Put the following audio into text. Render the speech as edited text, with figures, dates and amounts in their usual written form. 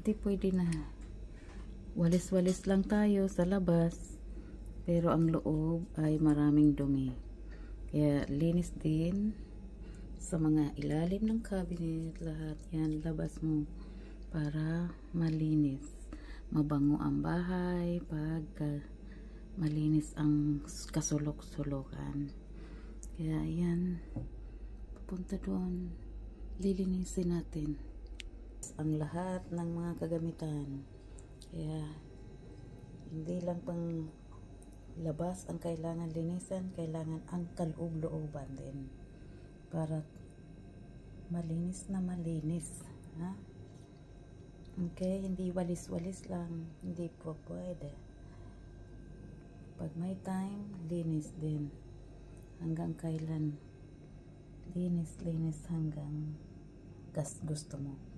Hindi pwede na. Walis-walis lang tayo sa labas, pero ang loob ay maraming dumi. Kaya linis din sa mga ilalim ng cabinet, lahat yan labas mo para malinis. Mabango ang bahay pag malinis ang kasulok-sulukan. Kaya yan, pupunta doon, lilinisin natin ang lahat ng mga kagamitan. Kaya hindi lang pang labas ang kailangan linisan, kailangan ang kaloob-looban din para malinis na malinis, ha? Okay, hindi walis-walis lang, hindi po pwede. Pag may time, linis din. Hanggang kailan? Linis hanggang gusto mo.